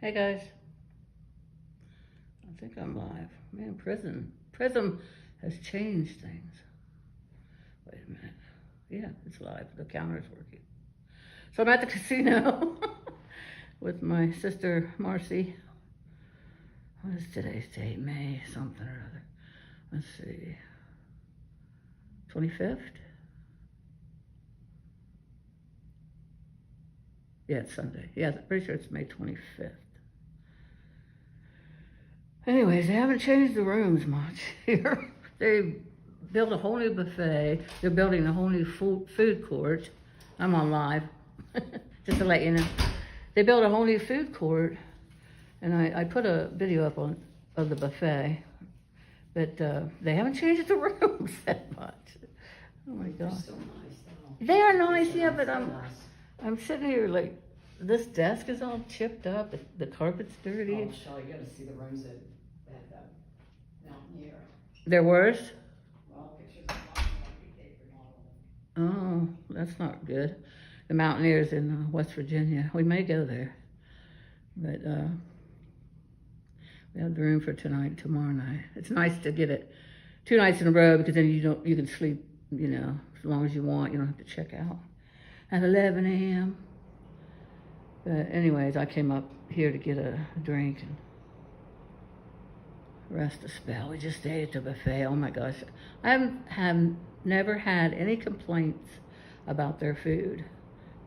Hey guys, I think I'm live. Man, Prism has changed things. Wait a minute. Yeah, it's live. The counter's working. So I'm at the casino with my sister Marcy. What is today's date? May something or other. Let's see. 25th? Yeah, it's Sunday. Yeah, I'm pretty sure it's May 25th. Anyways, they haven't changed the rooms much here. They built a whole new buffet. They're building a whole new food court. I'm on live, just to let you know. They built a whole new food court, and I put a video up of the buffet, but they haven't changed the rooms that much. Oh my God. They're so nice, though. They are nice, yeah, but I'm sitting here like, this desk is all chipped up, the carpet's dirty. Oh, Michelle, you gotta see the rooms at Mountaineer. They're worse? Well, pictures of they remodeled. Oh, that's not good. The Mountaineers in West Virginia. We may go there, but we have the room for tonight and tomorrow night. It's nice to get it 2 nights in a row because then you can sleep, you know, as long as you want. You don't have to check out at 11 a.m. But anyways, I came up here to get a drink and rest a spell. We just stayed at the buffet. Oh my gosh. I have never had any complaints about their food.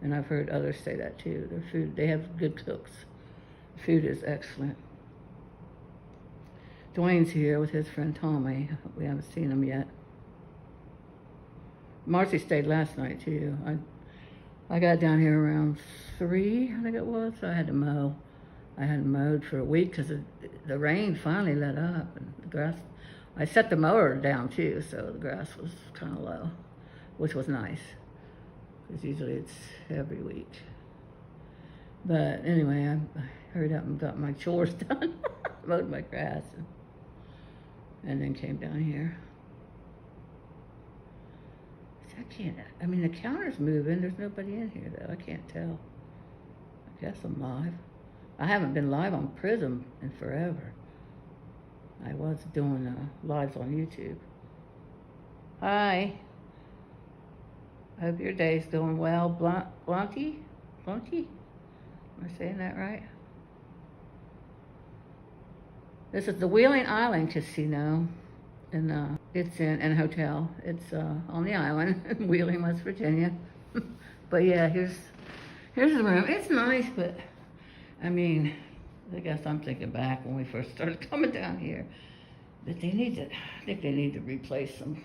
And I've heard others say that too. Their food, they have good cooks. The food is excellent. Dwayne's here with his friend Tommy. We haven't seen him yet. Marcy stayed last night too. I got down here around 3, I think it was, so I had to mow. I hadn't mowed for a week because the rain finally let up and the grass, I set the mower down too, so the grass was kind of low, which was nice, because usually it's every week. But anyway, I hurried up and got my chores done, mowed my grass, and then came down here. I mean, the counter's moving. There's nobody in here, though. I can't tell. I guess I'm live. I haven't been live on Prism in forever. I was doing lives on YouTube. Hi. Hope your day's going well. Blunty? Am I saying that right? This is the Wheeling Island Casino. And it's in a hotel. It's on the island in Wheeling, West Virginia. But yeah, here's the room. It's nice, but I mean, I guess I'm thinking back when we first started coming down here. But I think they need to replace some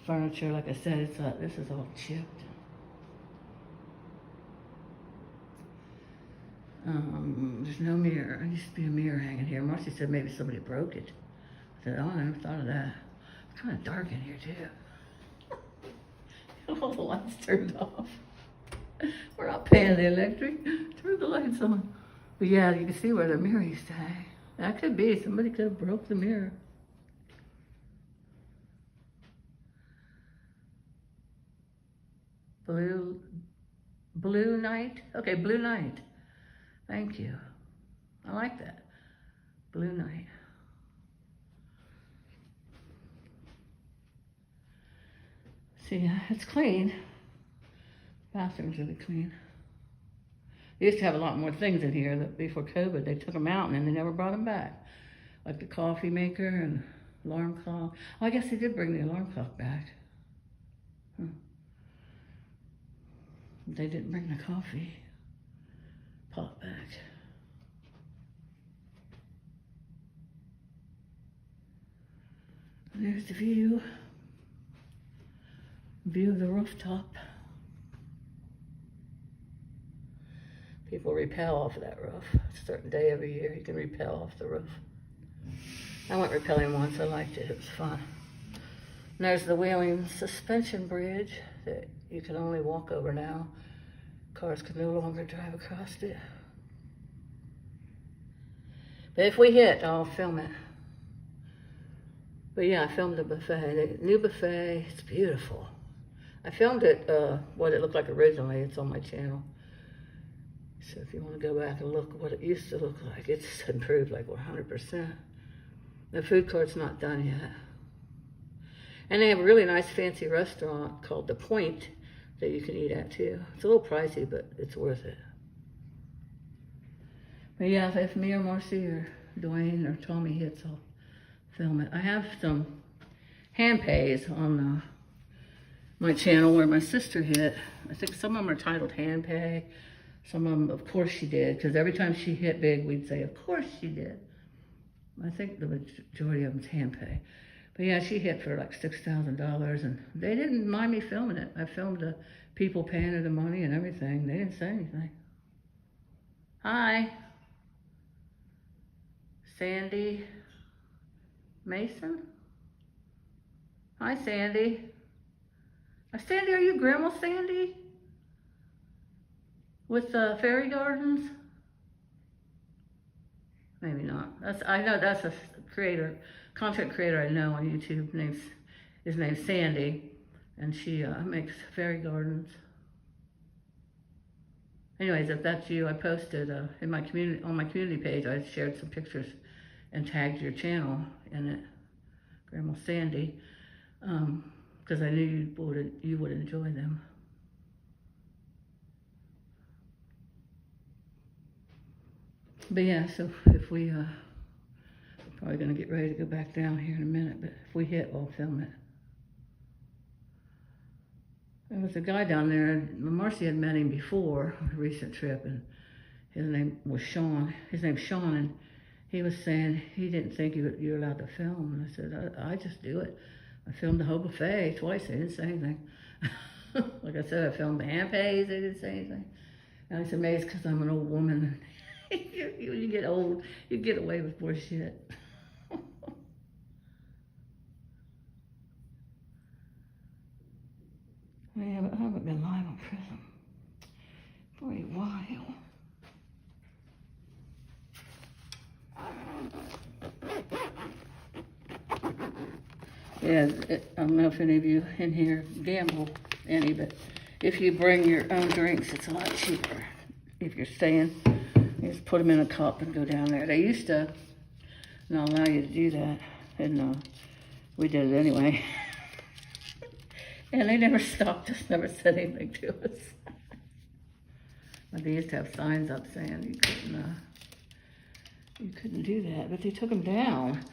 furniture. Like I said, this is all chipped. There's no mirror. There used to be a mirror hanging here. Marcy said maybe somebody broke it. I said, oh, I never thought of that. It's kind of dark in here, too. All the lights turned off. We're not paying the electric. Turn the lights on. But yeah, you can see where the mirror used to hang. That could be. Somebody could have broke the mirror. Blue night? Okay, blue night. Thank you. I like that. Blue night. See, it's clean. Bathroom's really clean. They used to have a lot more things in here that before COVID. They took them out and then they never brought them back. Like the coffee maker and alarm clock. Oh, I guess they did bring the alarm clock back. They didn't bring the coffee pot back. And there's the view. View of the rooftop. People rappel off of that roof. It's a certain day every year you can rappel off the roof. I went rappelling once. I liked it. It was fun. And there's the Wheeling suspension bridge that you can only walk over now. Cars can no longer drive across it. But if we hit, I'll film it. But yeah, I filmed the buffet. The new buffet. It's beautiful. I filmed it, what it looked like originally. It's on my channel. So if you want to go back and look what it used to look like, it's improved like 100%. The food court's not done yet. And they have a really nice fancy restaurant called The Point that you can eat at too. It's a little pricey, but it's worth it. But yeah, if me or Marcy or Dwayne or Tommy hits, I'll film it. I have some hand pays on my channel where my sister hit. I think some of them are titled hand pay. Some of them, of course she did, because every time she hit big, we'd say, of course she did. I think the majority of them's hand pay. But yeah, she hit for like $6,000, and they didn't mind me filming it. I filmed the people paying her the money and everything. They didn't say anything. Hi. Sandy Mason? Hi, Sandy. Sandy, are you Grandma Sandy? With the fairy gardens? Maybe not. I know that's a content creator I know on YouTube. His name's Sandy, and she makes fairy gardens. Anyways, if that's you, I posted on my community page. I shared some pictures and tagged your channel in it, Grandma Sandy, because I knew you would enjoy them. But yeah, so if we're probably gonna get ready to go back down here in a minute, but if we hit, we'll film it. There was a guy down there, Marcy had met him before, on a recent trip, and his name was Sean. His name's Sean, and he was saying he didn't think you were allowed to film. And I said, I just do it. I filmed the whole buffet twice, they didn't say anything. Like I said, I filmed the hand pays, they didn't say anything. And I said, maybe it's because I'm an old woman. You get old, you get away with more shit. I haven't been live on Prism for a while. Yeah, I don't know if any of you in here gamble any, but if you bring your own drinks, it's a lot cheaper. If you're staying, you just put them in a cup and go down there. They used to not allow you to do that, and we did it anyway. And they never stopped us, never said anything to us. But they used to have signs up saying you couldn't do that, but they took them down.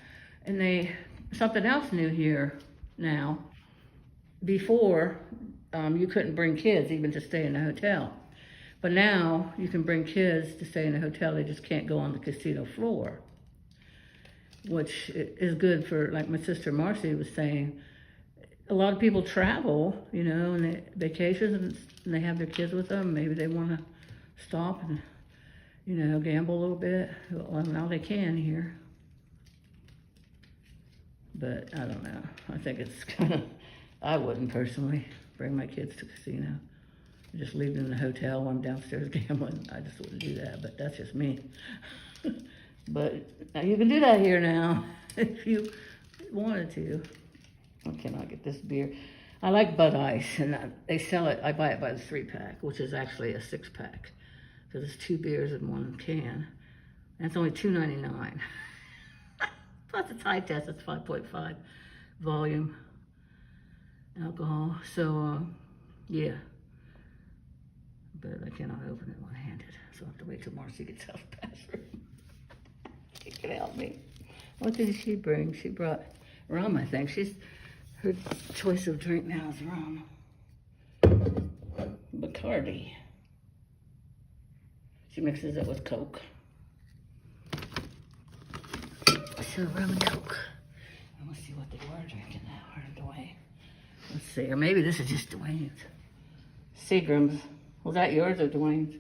And something else new here now. Before, you couldn't bring kids even to stay in a hotel. But now you can bring kids to stay in a hotel, they just can't go on the casino floor. Which is good for, like my sister Marcy was saying, a lot of people travel, you know, and they vacation and they have their kids with them. Maybe they want to stop and, you know, gamble a little bit. Well, now they can here. But I don't know. I think it's kind of, I wouldn't personally bring my kids to casino. Just leave them in the hotel while I'm downstairs gambling. I just wouldn't do that, but that's just me. But now you can do that here now if you wanted to. I cannot get this beer. I like Bud Ice, and they sell it. I buy it by the 3-pack, which is actually a 6-pack, because it's 2 beers in 1 can, and it's only $2.99. Plus it's high test. It's 5.5 volume alcohol. So yeah, but I cannot open it one-handed, so I have to wait till Marcy gets out of the bathroom. She can help me. What did she bring? She brought rum, I think. Her choice of drink now is rum. Bacardi. She mixes it with Coke. So rum and Coke. And let's see what they were drinking now, or Dwayne. Let's see, or maybe this is just Dwayne's. Seagram's. Was that yours or Dwayne's?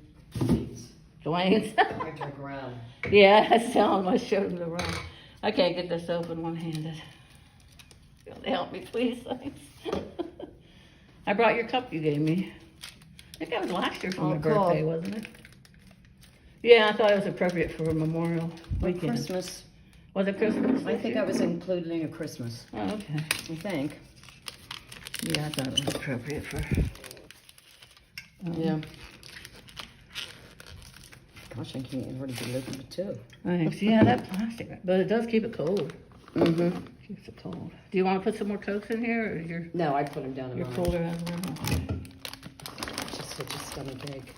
Dwayne's? I drink rum. Yeah, I saw him. I showed him the rum. I can't get this open one-handed. Help me, please, thanks. I brought your cup you gave me. I think that was last year for my birthday, wasn't it? Yeah, I thought it was appropriate for a Memorial weekend. Christmas. Was it Christmas? I think I was including a Christmas. Oh, okay. I think. Yeah, I thought it was appropriate for... Yeah. Gosh, I can't even really get it too. Thanks. Yeah, that plastic, but it does keep it cold. Mm-hmm. Keeps it cold. Do you want to put some more Cokes in here, or you're No, I put them down in you're mine. colder out of there? Okay. Just such a stomach ache.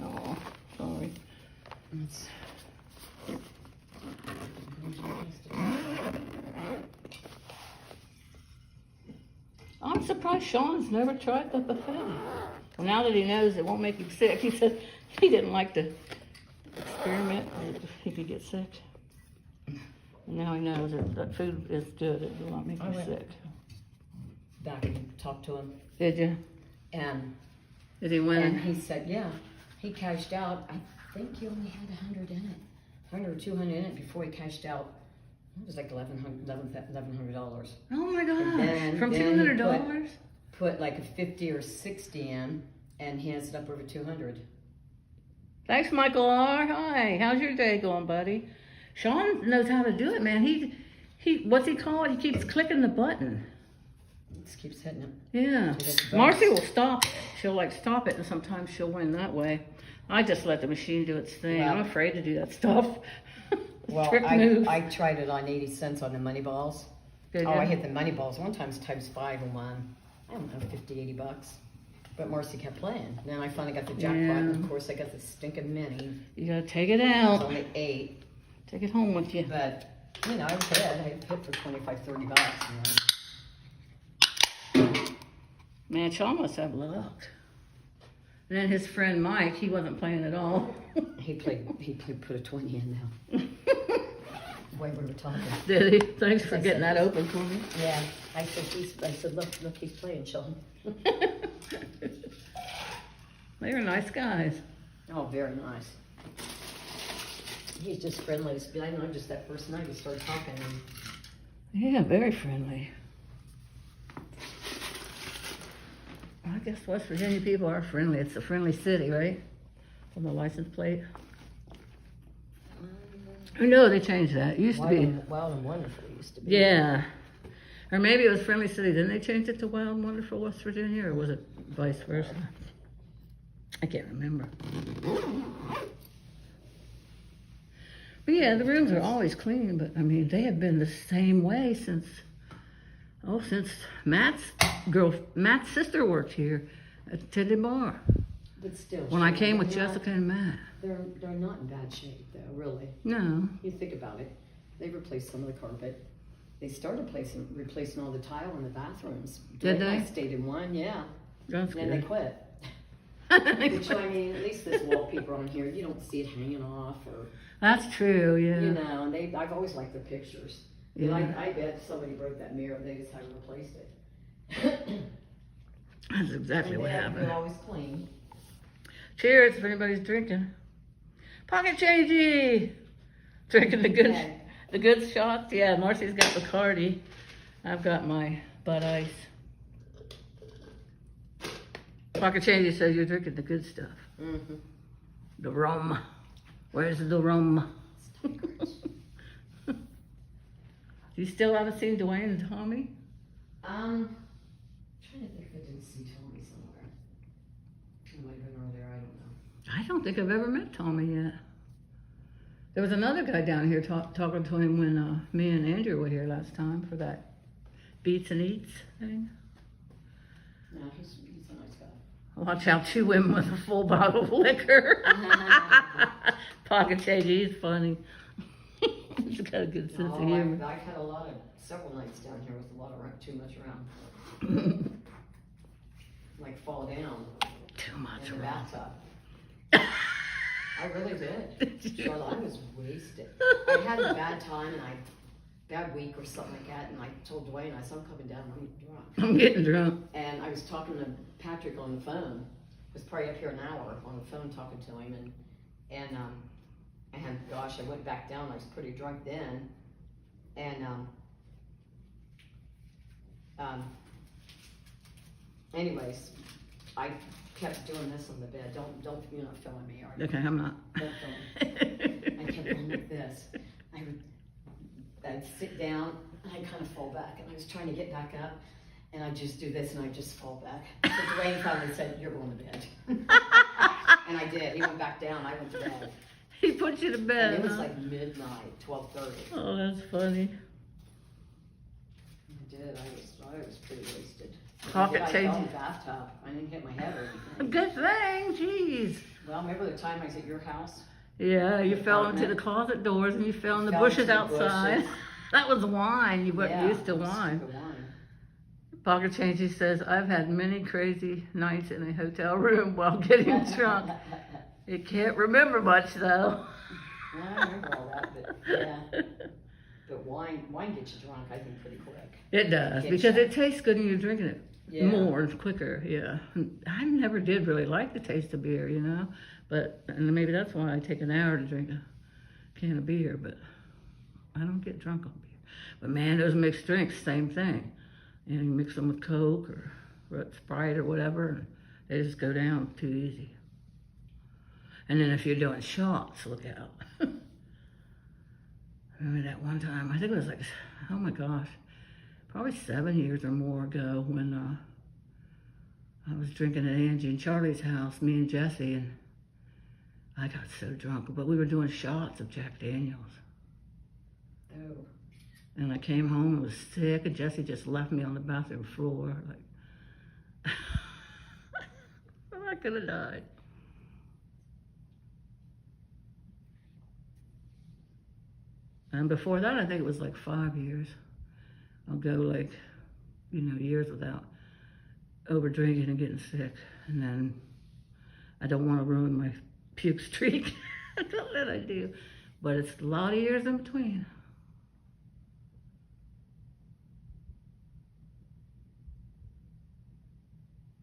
Oh, sorry. It's... I'm surprised Sean's never tried the buffet. Well, now that he knows it won't make him sick, he said he didn't like to experiment if he could get sick. And now he knows that food is good, it will not make him sick. Back and talked to him, Did you? and Did he win? and he said, yeah, he cashed out. I think he only had 100 in it, 100 or 200 in it before he cashed out. It was like $1,100. Oh my And gosh! From then he $200? Put like a 50 or 60 in, and he has it up over 200. Thanks, Michael R. Hi, how's your day going, buddy? Sean knows how to do it, man. He what's he call it? He keeps clicking the button. Just keeps hitting it. Yeah. Marcy will stop it. She'll like stop it, and sometimes she'll win that way. I just let the machine do its thing. Well- I'm afraid to do that stuff. Well, Trick move. I tried it on 80 cents on the money balls. Did Oh, ya? I hit the money balls one time times 5 and won. I don't know, 50, 80 bucks. But Marcy kept playing. Then I finally got the jackpot, and Yeah. of course I got the stinking mini. You gotta take it It was out. only 8. Take it home with you. But, you know, I hit for 25, 30 bucks. Man, Sean must have luck. And then his friend Mike, he wasn't playing at all. He put a 20 in now. The way we were talking. Did he? Thanks for getting that open for me. Yeah, I said, look, he's playing, Sean. They were nice guys. Oh, very nice. He's just friendly. I know, just that first night we started talking, and Yeah, very friendly. I guess West Virginia people are friendly. It's a friendly city, right? From the license plate. Oh no, they changed that. It used to be. Wild and Wonderful used to be. Yeah. Or maybe it was Friendly City. Didn't they change it to Wild and Wonderful West Virginia? Or was it vice versa? I can't remember. But yeah, the rooms are always clean. But I mean, they have been the same way since Matt's sister worked here at Teddy Bar. But still. When I came with they're not- Jessica and Matt. They're not in bad shape, though, really. No. You think about it. They replaced some of the carpet. They started replacing all the tile in the bathrooms. Did Dwayne and I they? stayed in one, yeah. That's And then they good. quit. Which, I mean, at least this wallpaper on here, you don't see it hanging off, or, That's true, yeah. you know, and I've always liked their pictures. And Yeah. I bet somebody broke that mirror, they just haven't replaced it. That's exactly And what they're happened. always clean. Cheers if anybody's drinking. Pocket changey! Drinking the good shots. Yeah, Marcy's got Bacardi. I've got my Bud Ice. Pocket changey says you're drinking the good stuff. Mm-hmm. The rum. Where's the rum? You still haven't seen Dwayne and Tommy? Trying to think if I didn't see Tommy somewhere. He might have been earlier, I don't know. I don't think I've ever met Tommy yet. There was another guy down here talking to him when me and Andrew were here last time for that Beats and Eats thing. No, he's a nice guy. Watch out, 2 women with a full bottle of liquor. Pocket changey, he's funny. He's got a good sense of humor. I've had several nights down here with a lot of too much around. Like fall down Too much in the rum. bathtub. I really did. Charlotte, I was wasted. I had a bad time and bad week or something like that, and I told Dwayne, I said, I'm coming down, I'm drunk. I'm getting drunk. And I was talking to Patrick on the phone. I was probably up here an hour on the phone talking to him, and gosh, I went back down. I was pretty drunk then, and anyways, I kept doing this on the bed. You're not filming me, are you? Okay, I'm not. Don't film me. I kept going like this. I'd sit down, and I'd kind of fall back, and I was trying to get back up, and I'd just do this, and I'd just fall back. So Dwayne finally said, "You're going to bed." And I did. He went back down. I went to bed. He put you to bed. And it was huh? like midnight, 12:30. Oh, that's funny. I did. I was pretty wasted. Pocket I fell in change. the bathtub. I didn't hit my head or anything. Good thing, jeez. Well, remember the time I was at your house? Yeah, you The fell into apartment? the closet doors and you fell in the Fell bushes into the outside. bushes. That was wine. You weren't Yeah, used to it was wine. stupid wine. Pocket Change, he says, I've had many crazy nights in a hotel room while getting drunk. You can't remember much though. Well, I remember all that, but yeah. But wine gets you drunk, I think, pretty quick. It does, Gets because you. it tastes good when you're drinking it Yeah. more and quicker, yeah. I never did really like the taste of beer, you know, but, and maybe that's why I take an hour to drink a can of beer, but I don't get drunk on beer. But man, those mixed drinks, same thing. You know, you mix them with Coke or Sprite or whatever, and they just go down too easy. And then if you're doing shots, look out. Remember that one time, I think it was like, oh my gosh, probably 7 years or more ago when I was drinking at Angie and Charlie's house, me and Jesse, and I got so drunk, but we were doing shots of Jack Daniels. Oh. And I came home and was sick, and Jesse just left me on the bathroom floor, like, I could have died. And before that, I think it was like 5 years. I'll go like, years without over drinking and getting sick. And then I don't want to ruin my puke streak. Don't that I do. But it's a lot of years in between.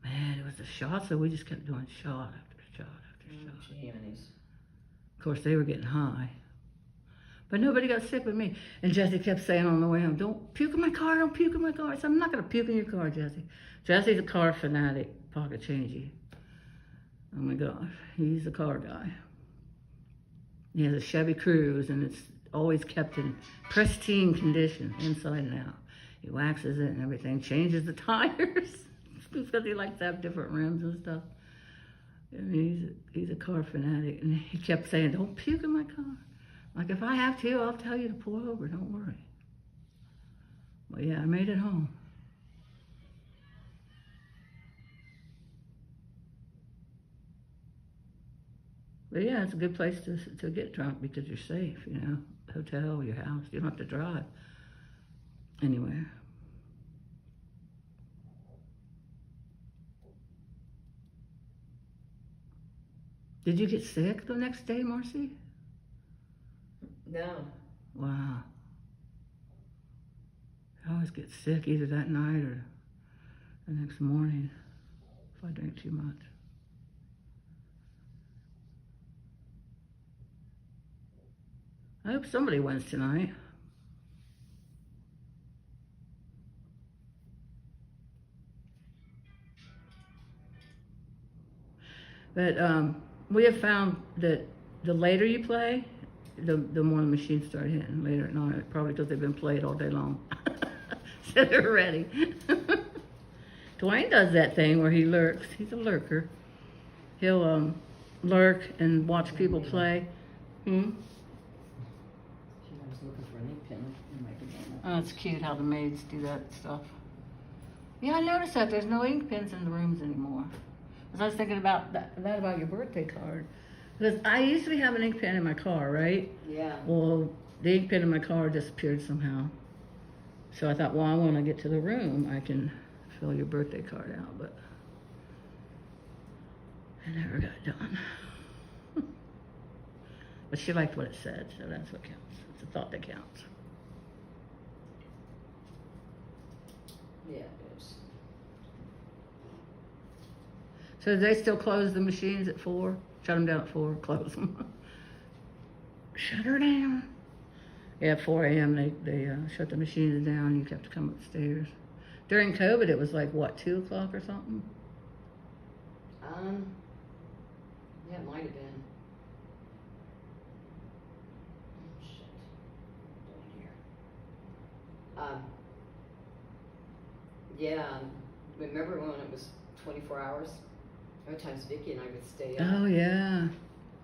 Man, it was a shot, so we just kept doing shot after shot after shot. Jiminies. Of course, they were getting high. But nobody got sick with me. And Jesse kept saying on the way home, don't puke in my car, don't puke in my car. I said, I'm not going to puke in your car, Jesse. Jesse's a car fanatic, pocket changey. Oh my gosh, he's a car guy. He has a Chevy Cruze, and it's always kept in pristine condition, inside and out. He waxes it and everything, changes the tires, because he likes to have different rims and stuff. And he's a car fanatic, and he kept saying, don't puke in my car. Like, if I have to, I'll tell you to pull over, don't worry. But yeah, I made it home. But yeah, it's a good place to get drunk because you're safe, hotel, your house, you don't have to drive anywhere. Did you get sick the next day, Marcy? No. Wow. I always get sick either that night or the next morning if I drink too much. I hope somebody wins tonight. But we have found that the later you play, the more the machines start hitting later at night, probably because they've been played all day long. So they're ready. Dwayne does that thing where he lurks. He's a lurker. He'll lurk and watch people play. I was looking for an ink pen. It might be on that. Oh, it's cute how the maids do that stuff. Yeah, I noticed that. There's no ink pens in the rooms anymore. Because I was thinking about that about your birthday card. Because I usually have an ink pen in my car, right? Yeah. Well, the ink pen in my car disappeared somehow. So I thought, well, when I get to the room, I can fill your birthday card out, but I never got done. But she liked what it said, so that's what counts. It's a thought that counts. Yeah, it is. So do they still close the machines at 4? Shut them down at 4, close them. Shut her down. Yeah, at 4 a.m. they shut the machines down. You have to come upstairs. During COVID, it was like, what, 2 o'clock or something? Yeah, it might have been. Oh, shit. What am I doing here? Yeah, remember when it was 24 hours? Other times Vicky and I would stay up. Oh, yeah.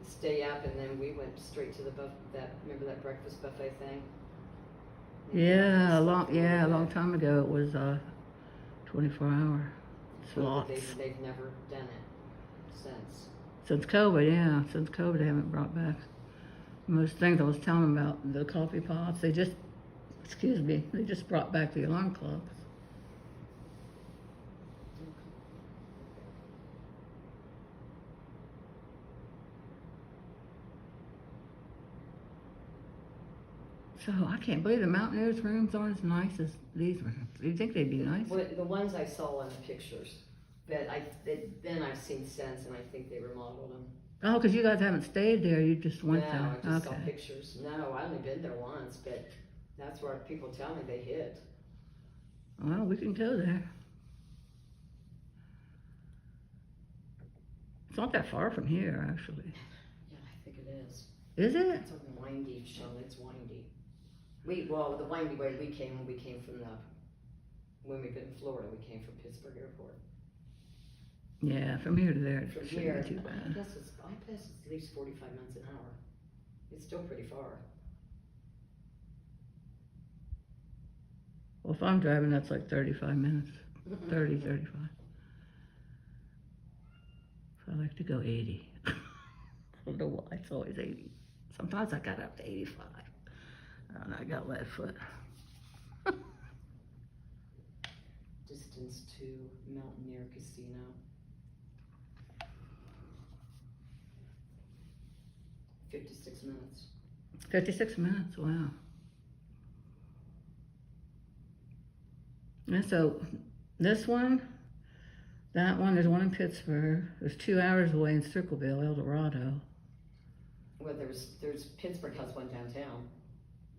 Stay up, and then we went straight to the remember that breakfast buffet thing? Yeah, a long time ago it was 24-hour slots. They've never done it since. Since COVID, yeah. Since COVID, they haven't brought back most things. I was telling them about the coffee pots. They just brought back the alarm clocks. So I can't believe the Mountaineers rooms aren't as nice as these rooms. Do you think they'd be nice? Well, the ones I saw in the pictures, but then I've seen since, and I think they remodeled them. Oh, because you guys haven't stayed there. You just went there. No, I just saw pictures. No, I've only been there once, but that's where people tell me they hit. Well, we can go there. It's not that far from here, actually. Yeah, I think it is. Is it? It's a windy, Sean. It's windy. The windy way we came when we've been in Florida, we came from Pittsburgh Airport. Yeah, from here to there, it From shouldn't here, be too bad. I guess it's at least 45 minutes an hour. It's still pretty far. Well, if I'm driving, that's like 35 minutes. 30, 35. So I like to go 80. I don't know why, it's always 80. Sometimes I got up to 85. And I got left foot. Distance to Mountaineer Casino. $56 minutes. 56 minutes, wow. And so this one, that one, there's one in Pittsburgh. There's 2 hours away in Circleville, El Dorado. Well, there's Pittsburgh has one downtown.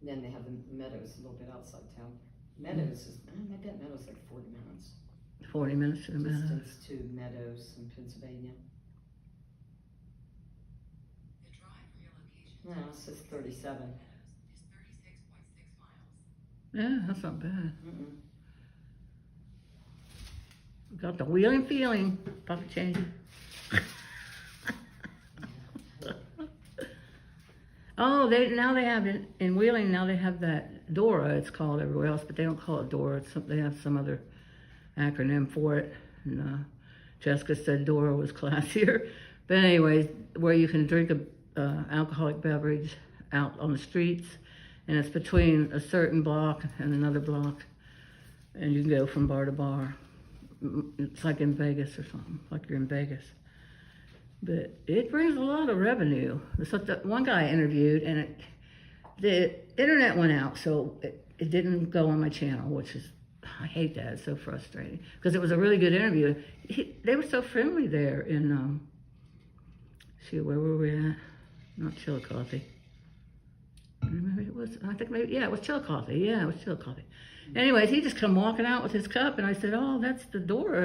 Then they have the Meadows a little bit outside town. Meadows I bet Meadows like 40 minutes. 40 minutes to the Meadows. Distance to Meadows in Pennsylvania. No, it says 37. Yeah, that's not bad. Mm-mm. Got the wheeling feeling. Probably change it. Oh, now they have in Wheeling. Now they have that Dora. It's called everywhere else, but they don't call it Dora. They have some other acronym for it. And Jessica said Dora was classier. But anyways, where you can drink a alcoholic beverage out on the streets, and it's between a certain block and another block, and you can go from bar to bar. It's like in Vegas or something, like you're in Vegas. But it brings a lot of revenue. So one guy I interviewed, and the internet went out, so it didn't go on my channel, which is, I hate that, it's so frustrating. Because it was a really good interview. They were so friendly there in, where were we at? Not Chillicothe. Maybe it was, it was Chillicothe. Yeah, it was Chillicothe. Anyways, he just come walking out with his cup, and I said, oh, that's the door.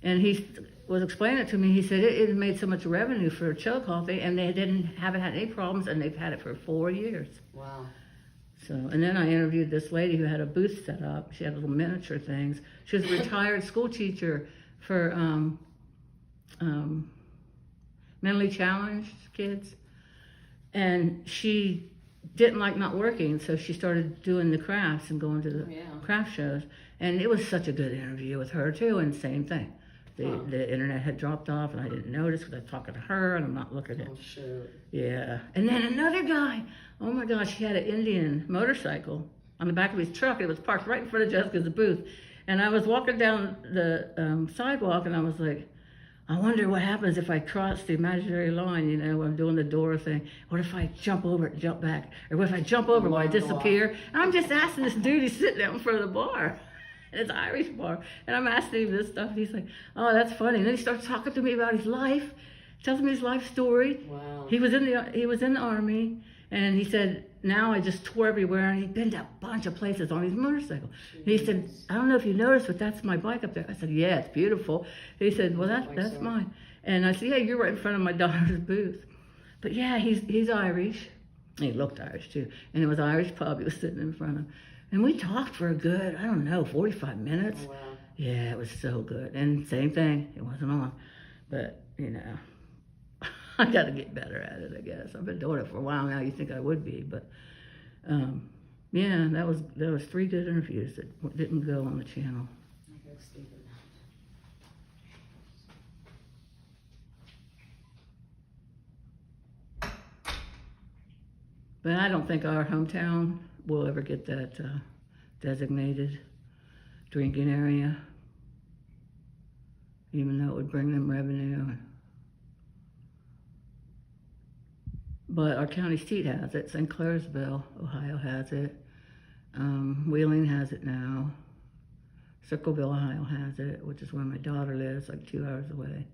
And he was explaining it to me. He said it made so much revenue for Chillicothe, and they haven't had any problems, and they've had it for 4 years. Wow. So, and then I interviewed this lady who had a booth set up. She had little miniature things. She was a retired school teacher for mentally challenged kids. And she didn't like not working, so she started doing the crafts and going to the craft shows. And it was such a good interview with her too, and same thing. The internet had dropped off, and I didn't notice because I was talking to her, and I'm not looking at. Oh, shoot. Yeah. And then another guy, oh my gosh, he had an Indian motorcycle on the back of his truck. It was parked right in front of Jessica's booth. And I was walking down the sidewalk, and I was like, I wonder what happens if I cross the imaginary line, when I'm doing the door thing. What if I jump over it and jump back? Or what if I jump over, will I disappear? And I'm just asking this dude, he's sitting out in front of the bar. And it's an Irish bar. And I'm asking him this stuff, and he's like, oh, that's funny. And then he starts talking to me about his life, tells me his life story. Wow. He was in the Army, and he said, now I just tour everywhere, and he'd been to a bunch of places on his motorcycle. And he said, I don't know if you noticed, but that's my bike up there. I said, yeah, it's beautiful. He said, well, that's mine. And I said, yeah, you're right in front of my daughter's booth. But yeah, he's Irish. He looked Irish too. And it was an Irish pub he was sitting in front of. And we talked for a good, 45 minutes. Oh, wow. Yeah, it was so good. And same thing, it wasn't on. But, you know, I gotta get better at it, I guess. I've been doing it for a while now. You think I would be, but, yeah, there was 3 good interviews that didn't go on the channel. I go stupid. But I don't think our hometown will ever get that designated drinking area, even though it would bring them revenue. But our county seat has it. St. Clairsville, Ohio has it. Wheeling has it now. Circleville, Ohio has it, which is where my daughter lives, like 2 hours away.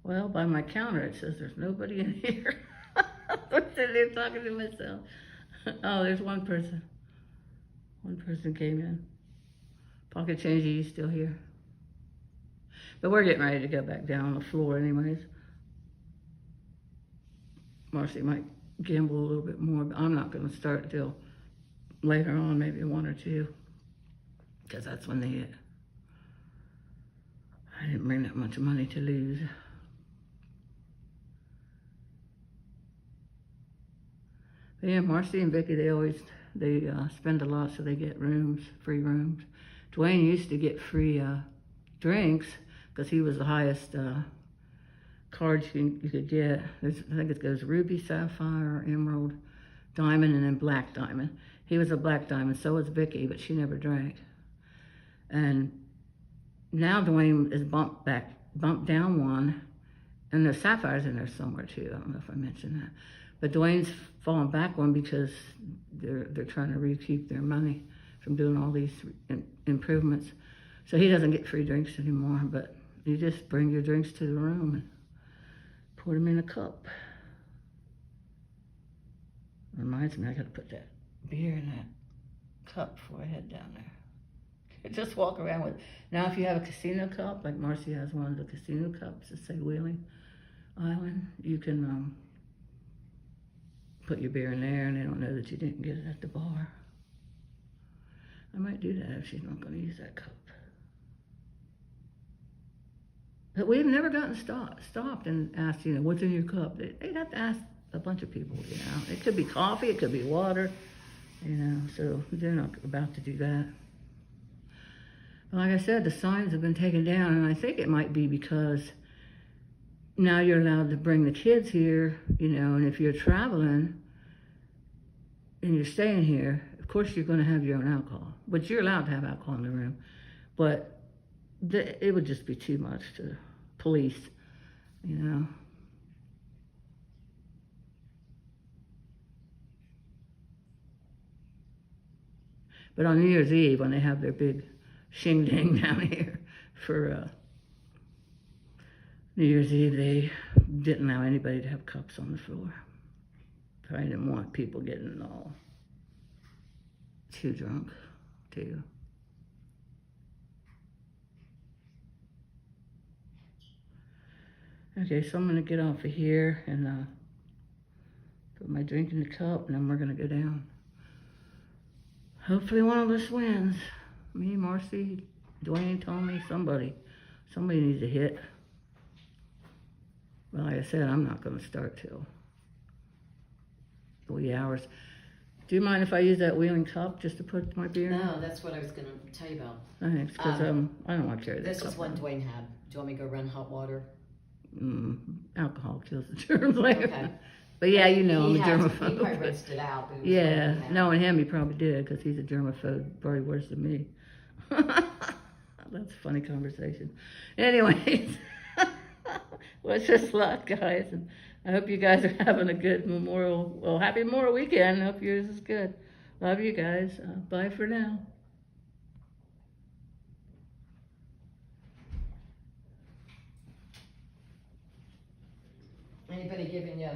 Well, by my counter, it says there's nobody in here. I'm sitting there talking to myself. Oh, there's one person. One person came in. Pocket change, you still here? But we're getting ready to go back down on the floor anyways. Marcy might gamble a little bit more, but I'm not going to start till later on, maybe 1 or 2. Because that's when they hit. I didn't bring that much money to lose. But yeah, Marcy and Vicky, they spend a lot so they get rooms, free rooms. Dwayne used to get free drinks because he was the highest cards you could get. I think it goes ruby, sapphire, emerald, diamond, and then black diamond. He was a black diamond, so was Vicky, but she never drank. And now Dwayne is bumped down one, and there's sapphires in there somewhere too. I don't know if I mentioned that. But Dwayne's fallen back one because they're trying to recoup their money from doing all these improvements. So he doesn't get free drinks anymore, but you just bring your drinks to the room and pour them in a cup. Reminds me, I gotta put that beer in that cup before I head down there. Just walk around with. Now, if you have a casino cup, like Marcy has one of the casino cups that say Wheeling Island, you can put your beer in there and they don't know that you didn't get it at the bar. I might do that if she's not going to use that cup. But we've never gotten stopped and asked, what's in your cup? They'd have to ask a bunch of people, It could be coffee, it could be water, so they're not about to do that. But like I said, the signs have been taken down, and I think it might be because now you're allowed to bring the kids here, and if you're traveling and you're staying here, of course you're going to have your own alcohol. But you're allowed to have alcohol in the room. But it would just be too much to police, But on New Year's Eve, when they have their big shing-ding down here for New Year's Eve, they didn't allow anybody to have cups on the floor. Probably didn't want people getting all too drunk, too. Okay, so I'm going to get off of here and put my drink in the cup, and then we're going to go down. Hopefully one of us wins. Me, Marcy, Dwayne, Tommy, somebody. Somebody needs a hit. Well, like I said, I'm not going to start till the wee hours. Do you mind if I use that Wheeling cup just to put my beer in? No, that's what I was going to tell you about. Thanks, because I don't want to carry that This cup. is one Dwayne had. Do you want me to go run hot water? Alcohol kills the germs later. Okay. But yeah, I'm a He germaphobe. probably rinsed it out. But it was Yeah, one he had. knowing him, he probably did, because he's a germaphobe, probably worse than me. That's a funny conversation. Anyways, wish us luck, guys, and I hope you guys are having a good happy Memorial Weekend. I hope yours is good. Love you guys. Bye for now. Anybody giving you